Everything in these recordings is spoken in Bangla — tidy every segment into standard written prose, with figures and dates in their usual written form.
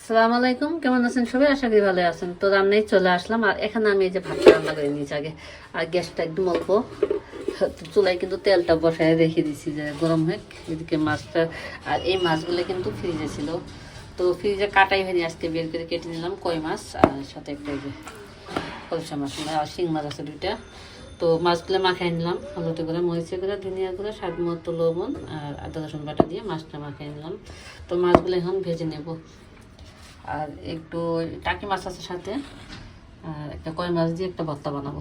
আসসালামু আলাইকুম, কেমন আছেন সবাই? আশা করি ভালো আছেন। তো রান্নায় চলে আসলাম, আর এখানে আমি এই যে ভাত রান্না করে নিয়েছি আগে, আর গ্যাসটা একদম অল্প। চুলায় কিন্তু তেলটা বসায় রেখে দিছি যে গরম হয়ে। এদিকে মাছটা, আর এই মাছগুলো কিন্তু ফ্রিজে ছিল, তো ফ্রিজে কাটাই হয়নি, আজকে বের করে কেটে নিলাম। কই মাছ আর সাথে একটা এই যে কলসা মাছ আর শিং মাছ আছে দুইটা। তো মাছগুলো মাখাই নিলাম হলুদ করে, মরিচে করে, ধনিয়া করে, স্বাদ মতো লবণ আর আদা রসুন বাটা দিয়ে মাছটা মাখাই নিলাম। তো মাছগুলো এখন ভেজে নেব। আর একটু টাকি মাছ আছে সাথে, আর একটা কই মাছ দিয়ে একটা ভর্তা বানাবো।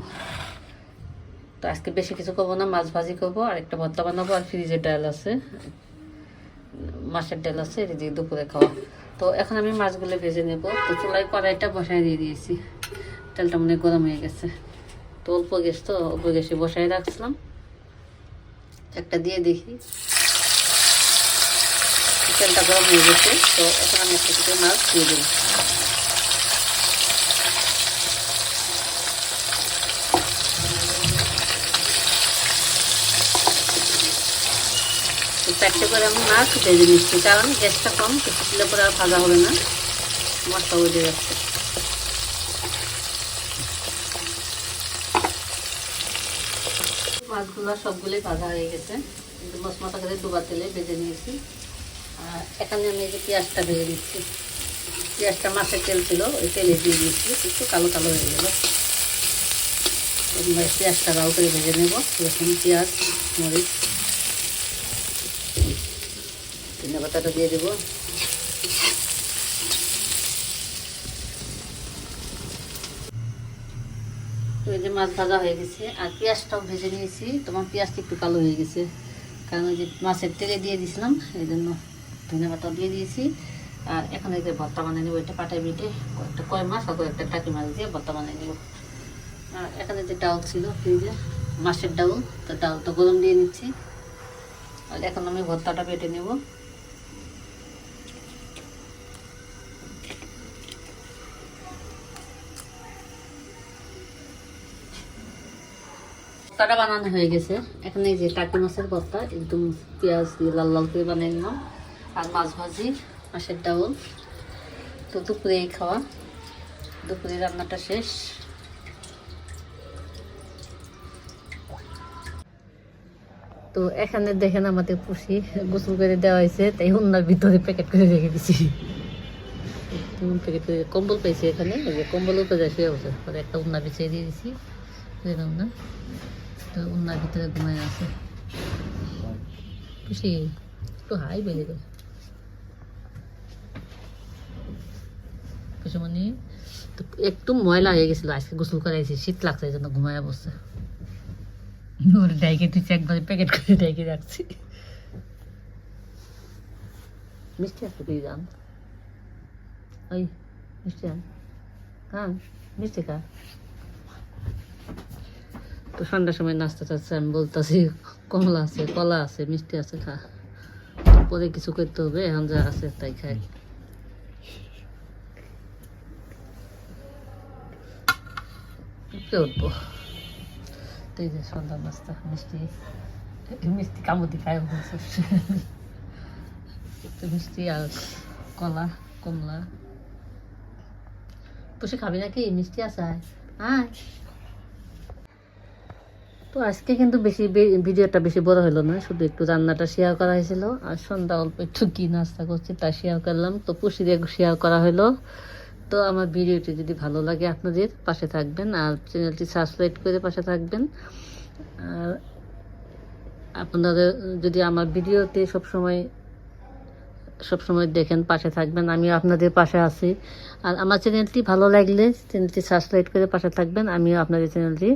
তো আজকে বেশি কিছু করবো না, মাছ ভাজি করবো আর একটা ভর্তা বানাবো। আর ফ্রিজের ডাল আছে, মাছের ডাল আছে, এটা দিয়ে দুপুরে খাওয়া। তো এখন আমি মাছগুলো ভেজে নেব। তো চুলায় কড়াইটা বসাই দিয়ে দিয়েছি, তেলটা মনে গরম হয়ে গেছে। তো অল্প গ্যাস, তো অল্প গ্যাসে বসাই রাখছিলাম। একটা দিয়ে দেখি, তেলটা গরম হয়ে গেছে। তো এখন আমি একটা থেকে মাছ দিয়ে দেবো। চারটে করে আমি মাছ ভেজে নিচ্ছি, কারণ গ্যাসটা কম, কিছু দিলে পরে আর ভাজা হবে না, মাছটা উঠে যাচ্ছে। মাছগুলো সবগুলোই ভাজা হয়ে গেছে, কিন্তু মশমশা করে ডুবা তেলে ভেজে নিয়েছি। আর এখানে আমি এই যে পেঁয়াজটা ভেজে দিচ্ছি। পেঁয়াজটা মাছের তেল ছিল, ওই তেলে দিয়ে দিচ্ছি, একটু কালো কালো হয়ে গেল। পেঁয়াজটা লাল করে ভেজে নেব। রসুন, পেঁয়াজ, মরিচ, ধনে পাতাটা দিয়ে দেবো। তো এই যে মাছ ভাজা হয়ে গেছে, আর পেঁয়াজটাও ভেজে নিয়েছি। তোমার পেঁয়াজটা একটু কালো হয়ে গেছে, কারণ ওই যে মাছের তেলে দিয়ে দিয়েছিলাম, এই জন্য ধনে পাতা দিয়ে দিয়েছি। আর এখন এই যে ভর্তা বানিয়ে নেবো, এটা পাটায় বেটে কয়েকটা কয় মাছ আর কয়েকটা টাকি মাছ দিয়ে ভর্তা বানিয়ে নেবো। আর এখানে যে ডাউল ছিল ফ্রিজে, মাছের ডাউল, তো ডাউলটা গরম দিয়ে নিচ্ছি। আর এখন আমি ভর্তাটা বেটে নেব। ভর্তাটা বানানো হয়ে গেছে। এখন এই যে টাকি মাছের ভর্তা একদম পেঁয়াজ দিয়ে লাল লাল করে বানিয়ে নিলাম। আর মাছ ভাজি, মাছের ডাউল। তো দুপুরে খাওয়া, দুপুরে রান্নাটা শেষ। তো এখানে দেখেন আমাদের পুষি গোসল করে দেওয়া হয়েছে, তাই উন্নার ভিতরে প্যাকেট করে রেখে দিছি। প্যাকেট করে কম্বল পেয়েছি এখানে, এই যে কম্বল উপরে যায় শুয়ে বসে, পরে একটা উন্না বিছিয়ে দিয়ে দিছি। না, তো উন্নার ভিতরে ঘুমায় আছে পুষি। একটু হাই বেড়ে গেল পুষিমণি। তো একটু ময়লা হয়ে গেছিলো, আজকে গোসল করাইছি, শীত লাগছে, এই জন্য ঘুমায় বসছে। ওর ডাইকে তুই একবারে প্যাকেট করে ডাইকে রাখছি। মিষ্টি আছে তুই জান, ওই মিষ্টি আন, হ্যাঁ মিষ্টি খা। তো সন্ধ্যার সময় নাস্তা চাচ্ছে, আমি বলতেছি কমলা আছে, কলা আছে, মিষ্টি আছে, খা। পরে কিছু করতে হবে, এখন যা আছে তাই খাই। উঠবো তো এই যে সন্ধ্যার নাস্তা, মিষ্টি, মিষ্টি কামড়ি খায় বলছে। মিষ্টি আর কলা, কমলা। পুষে খাবি নাকি? মিষ্টি আছে, আয়। তো আজকে কিন্তু বেশি ভিডিওটা বেশি বড় হলো না, শুধু একটু রান্নাটা শেয়ার করা হয়েছিল, আর সন্ধ্যা অল্প একটু কি নাস্তা করছি তা শেয়ার করলাম। তো পুষিরে শেয়ার করা হলো। তো আমার ভিডিওটি যদি ভালো লাগে আপনাদের পাশে থাকবেন, আর চ্যানেলটি সাবস্ক্রাইব করে পাশে থাকবেন। আর আপনাদের যদি আমার ভিডিওতে সবসময় দেখেন, পাশে থাকবেন, আমিও আপনাদের পাশে আছি। আর আমার চ্যানেলটি ভালো লাগলে চ্যানেলটি সাবস্ক্রাইব করে পাশে থাকবেন, আমিও আপনাদের চ্যানেলটি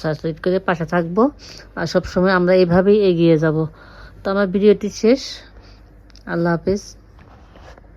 সাবস্ক্রাইব করে পাশে থাকবো। আর সবসময় আমরা এইভাবেই এগিয়ে যাব। তো আমার ভিডিওটি শেষ। আল্লাহ হাফেজ।